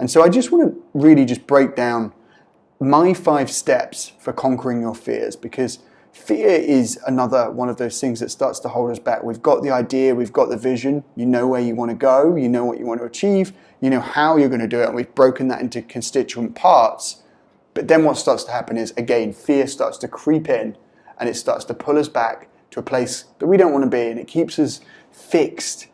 And so I just want to really just break down my 5 steps for conquering your fears, because fear is another one of those things that starts to hold us back. We've got the idea, we've got the vision, you know where you want to go, you know what you want to achieve, you know how you're going to do it, and we've broken that into constituent parts. But then what starts to happen is, again, fear starts to creep in, and it starts to pull us back to a place that we don't want to be, and it keeps us fixed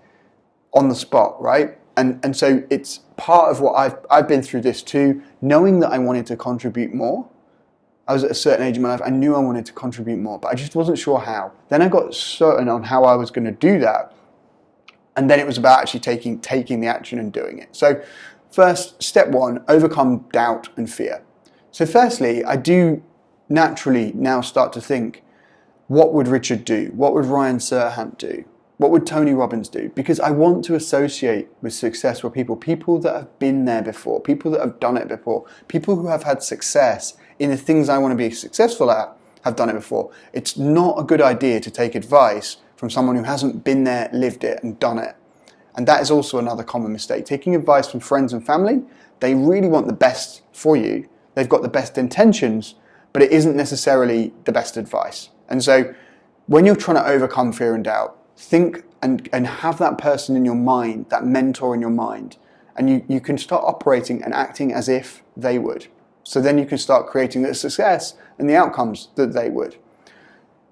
on the spot, right? And so it's part of what I've been through this too, knowing that I wanted to contribute more. I was at a certain age in my life, I knew I wanted to contribute more, but I just wasn't sure how. Then I got certain on how I was going to do that. And then it was about actually taking the action and doing it. So first, step 1, overcome doubt and fear. So firstly, I do naturally now start to think, what would Richard do? What would Ryan Serhant do? What would Tony Robbins do? Because I want to associate with successful people, people that have been there before, people that have done it before, people who have had success in the things I want to be successful at, have done it before. It's not a good idea to take advice from someone who hasn't been there, lived it, and done it. And that is also another common mistake. Taking advice from friends and family, they really want the best for you. They've got the best intentions, but it isn't necessarily the best advice. And so when you're trying to overcome fear and doubt, think and have that person in your mind, that mentor in your mind, and you can start operating and acting as if they would. So then you can start creating the success and the outcomes that they would.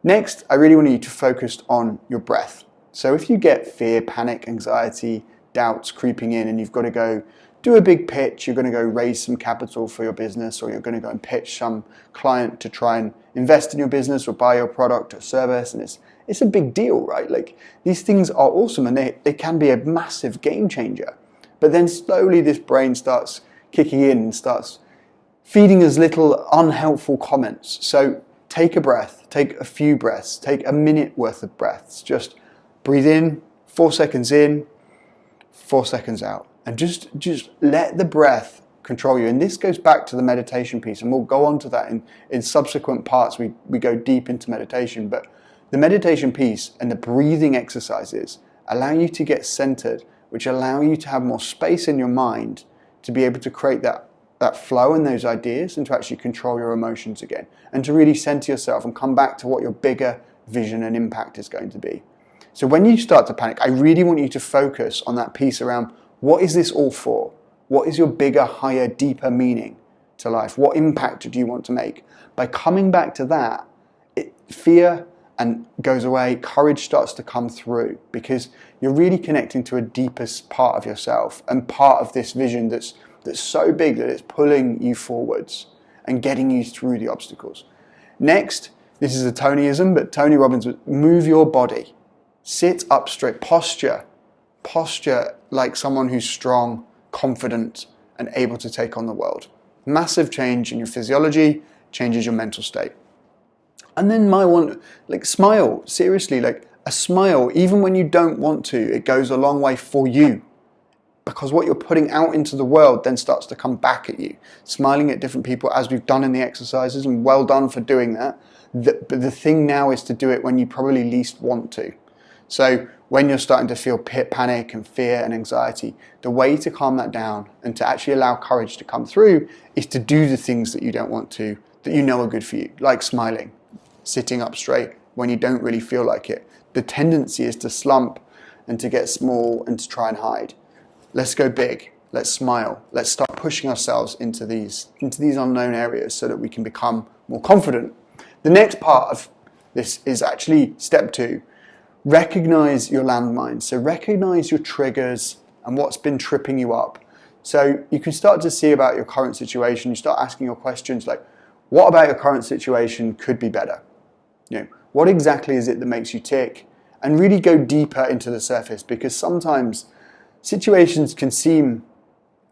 Next, I really want you to focus on your breath. So if you get fear, panic, anxiety, doubts creeping in, and you've got to go do a big pitch, you're going to go raise some capital for your business, or you're going to go and pitch some client to try and invest in your business or buy your product or service, and it's a big deal, right? Like, these things are awesome, and they can be a massive game changer. But then slowly this brain starts kicking in and starts feeding us little unhelpful comments. So take a breath, take a few breaths, take a minute worth of breaths. Just breathe in, 4 seconds in, 4 seconds out. And just let the breath control you. And this goes back to the meditation piece, and we'll go on to that in subsequent parts. We go deep into meditation, but the meditation piece and the breathing exercises allow you to get centered, which allow you to have more space in your mind to be able to create that flow and those ideas, and to actually control your emotions again, and to really center yourself and come back to what your bigger vision and impact is going to be. So when you start to panic, I really want you to focus on that piece around, what is this all for? What is your bigger, higher, deeper meaning to life? What impact do you want to make? By coming back to that, fear and goes away, courage starts to come through, because you're really connecting to a deepest part of yourself and part of this vision that's so big that it's pulling you forwards and getting you through the obstacles. Next, this is a Tonyism, but Tony Robbins would move your body. Sit up straight, posture like someone who's strong, confident, and able to take on the world. Massive change in your physiology, changes your mental state. And then my one, like, smile, seriously, like a smile, even when you don't want to, it goes a long way for you. Because what you're putting out into the world then starts to come back at you. Smiling at different people, as we've done in the exercises, and well done for doing that. But the thing now is to do it when you probably least want to. So when you're starting to feel panic and fear and anxiety, the way to calm that down and to actually allow courage to come through is to do the things that you don't want to, that you know are good for you, like smiling, sitting up straight when you don't really feel like it. The tendency is to slump and to get small and to try and hide. Let's go big. Let's smile. Let's start pushing ourselves into these unknown areas so that we can become more confident. The next part of this is actually step 2. Recognize your landmines. So recognize your triggers and what's been tripping you up. So you can start to see about your current situation. You start asking your questions like, what about your current situation could be better? What exactly is it that makes you tick? And really go deeper into the surface, because sometimes situations can seem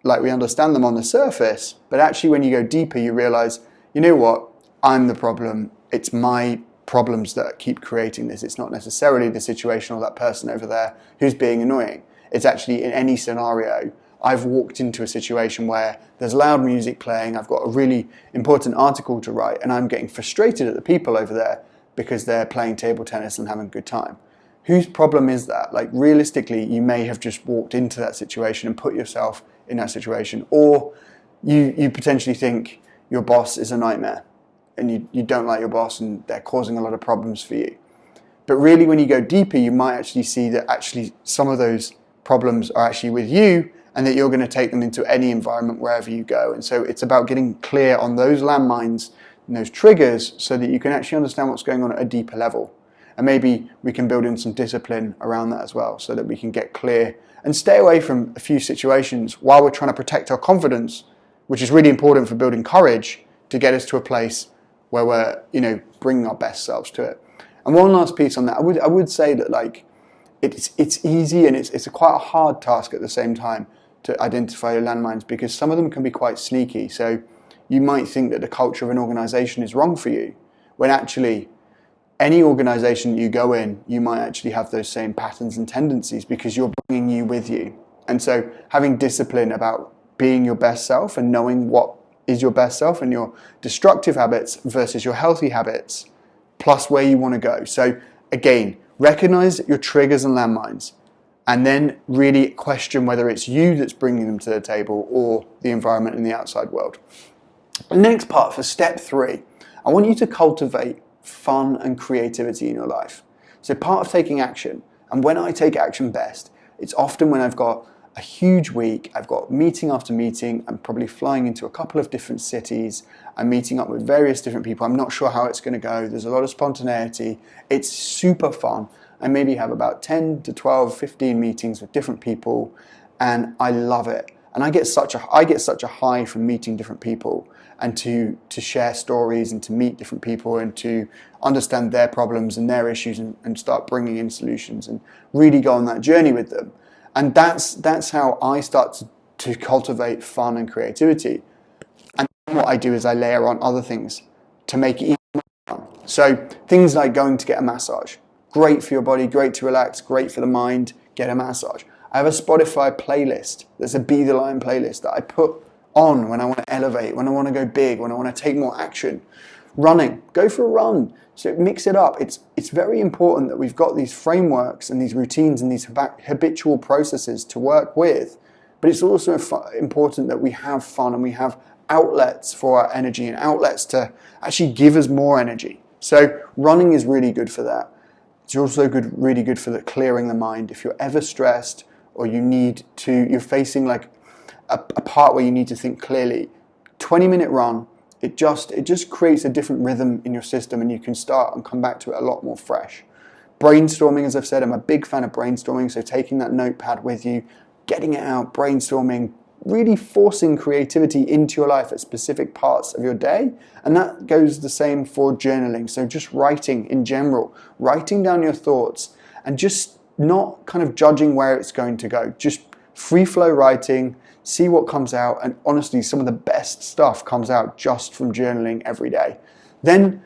like we understand them on the surface, but actually when you go deeper, you realize, you know what? I'm the problem. It's my problems that keep creating this. It's not necessarily the situation or that person over there who's being annoying. It's actually, in any scenario, I've walked into a situation where there's loud music playing, I've got a really important article to write, and I'm getting frustrated at the people over there because they're playing table tennis and having a good time. Whose problem is that? Like, realistically, you may have just walked into that situation and put yourself in that situation. Or you potentially think your boss is a nightmare and you don't like your boss and they're causing a lot of problems for you. But really, when you go deeper, you might actually see that actually some of those problems are actually with you, and that you're going to take them into any environment wherever you go. And so it's about getting clear on those landmines and those triggers so that you can actually understand what's going on at a deeper level. And maybe we can build in some discipline around that as well, so that we can get clear and stay away from a few situations while we're trying to protect our confidence, which is really important for building courage to get us to a place where we're, bringing our best selves to it. And one last piece on that, I would say that like it's easy and it's quite a hard task at the same time to identify your landmines, because some of them can be quite sneaky. So you might think that the culture of an organization is wrong for you, when actually any organization you go in, you might actually have those same patterns and tendencies because you're bringing you with you. And so having discipline about being your best self and knowing what is your best self and your destructive habits versus your healthy habits, plus where you want to go. So again, recognize your triggers and landmines, and then really question whether it's you that's bringing them to the table or the environment and the outside world. The next part, for step 3, I want you to cultivate fun and creativity in your life. So part of taking action, and when I take action best, it's often when I've got a huge week, I've got meeting after meeting, I'm probably flying into a couple of different cities, I'm meeting up with various different people, I'm not sure how it's going to go, there's a lot of spontaneity, it's super fun. I maybe have about 10 to 12, 15 meetings with different people, and I love it. And I get such a high from meeting different people and to share stories and to meet different people and to understand their problems and their issues and start bringing in solutions and really go on that journey with them. And that's how I start to cultivate fun and creativity. And what I do is I layer on other things to make it even more fun. So things like going to get a massage. Great for your body, great to relax, great for the mind, get a massage. I have a Spotify playlist that's a Be the Lion playlist that I put on when I want to elevate, when I want to go big, when I want to take more action. Running, go for a run. So mix it up. It's very important that we've got these frameworks and these routines and these habitual processes to work with. But it's also important that we have fun and we have outlets for our energy and outlets to actually give us more energy. So running is really good for that. It's also really good for clearing the mind. If you're ever stressed or you're facing like a part where you need to think clearly, 20-minute run, it just creates a different rhythm in your system, and you can start and come back to it a lot more fresh. Brainstorming, as I've said, I'm a big fan of brainstorming, so taking that notepad with you, getting it out, brainstorming, really forcing creativity into your life at specific parts of your day. And that goes the same for journaling. So just writing in general, writing down your thoughts and just not kind of judging where it's going to go. Just free flow writing, see what comes out. And honestly, some of the best stuff comes out just from journaling every day. Then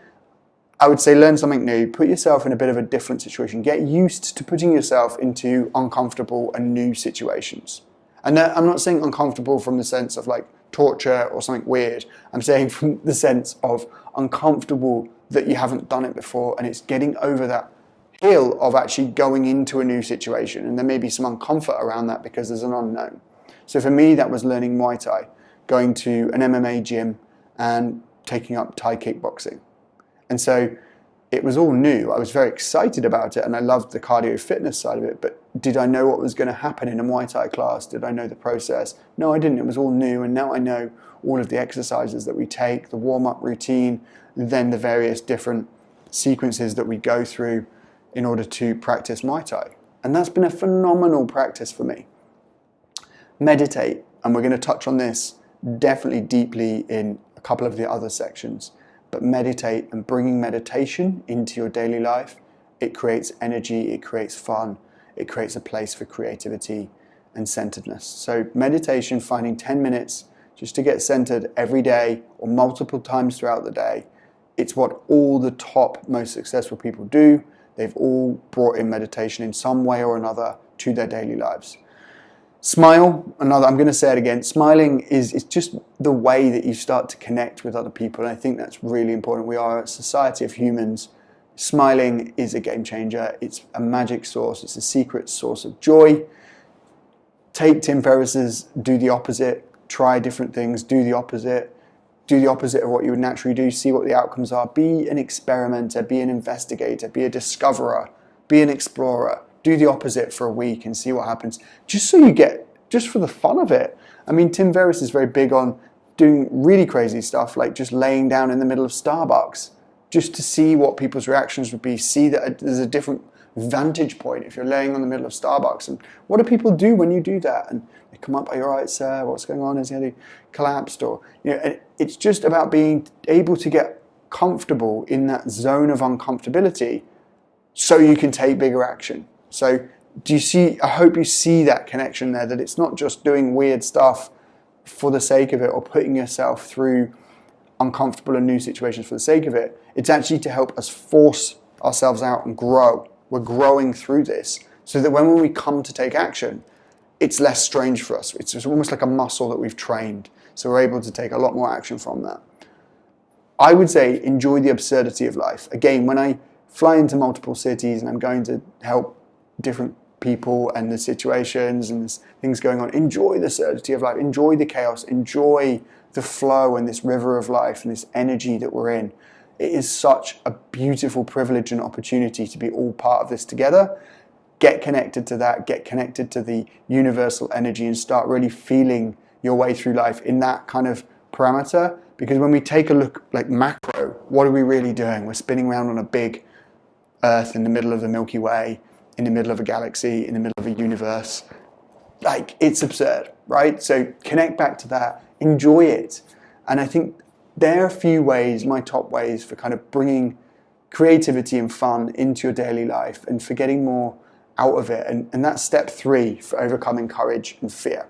I would say learn something new, put yourself in a bit of a different situation, get used to putting yourself into uncomfortable and new situations. And I'm not saying uncomfortable from the sense of like torture or something weird. I'm saying from the sense of uncomfortable that you haven't done it before, and it's getting over that hill of actually going into a new situation. And there may be some uncomfort around that because there's an unknown. So for me, that was learning Muay Thai, going to an MMA gym and taking up Thai kickboxing. And so it was all new. I was very excited about it and I loved the cardio fitness side of it, but did I know what was going to happen in a Muay Thai class? Did I know the process? No, I didn't. It was all new, and now I know all of the exercises that we take, the warm-up routine, then the various different sequences that we go through in order to practice Muay Thai. And that's been a phenomenal practice for me. Meditate, and we're going to touch on this definitely deeply in a couple of the other sections, but meditate and bringing meditation into your daily life, it creates energy, it creates fun, it creates a place for creativity and centeredness. So meditation, finding 10 minutes just to get centered every day or multiple times throughout the day, it's what all the top most successful people do. They've all brought in meditation in some way or another to their daily lives. Smile, I'm going to say it again, smiling is just the way that you start to connect with other people, and I think that's really important. We are a society of humans. Smiling is a game changer. It's a magic source. It's a secret source of joy. take Tim Ferriss's do the opposite, try different things, do the opposite of what you would naturally do, see what the outcomes are, be an experimenter, be an investigator, be a discoverer, be an explorer, do the opposite for a week and see what happens, just so you get, just for the fun of it. I mean, Tim Ferriss is very big on doing really crazy stuff, like just laying down in the middle of Starbucks, just to see what people's reactions would be, see that there's a different vantage point if you're laying on the middle of Starbucks. And what do people do when you do that? And they come up, are you all right, sir? What's going on? Is he collapsed? Or, and it's just about being able to get comfortable in that zone of uncomfortability so you can take bigger action. So do you see, I hope you see that connection there, that it's not just doing weird stuff for the sake of it or putting yourself through uncomfortable and new situations for the sake of it. It's actually to help us force ourselves out and grow. We're growing through this so that when we come to take action, it's less strange for us. It's almost like a muscle that we've trained. So we're able to take a lot more action from that. I would say enjoy the absurdity of life. Again, when I fly into multiple cities and I'm going to help different people and the situations and there's things going on, enjoy the absurdity of life, enjoy the chaos, enjoy the flow and this river of life and this energy that we're in. It is such a beautiful privilege and opportunity to be all part of this together. Get connected to that, get connected to the universal energy and start really feeling your way through life in that kind of parameter. Because when we take a look like macro, what are we really doing? We're spinning around on a big Earth in the middle of the Milky Way, in the middle of a galaxy, in the middle of a universe. Like, it's absurd, right? So connect back to that, enjoy it. And I think there are a few ways, my top ways for kind of bringing creativity and fun into your daily life and for getting more out of it. And that's step 3 for overcoming courage and fear.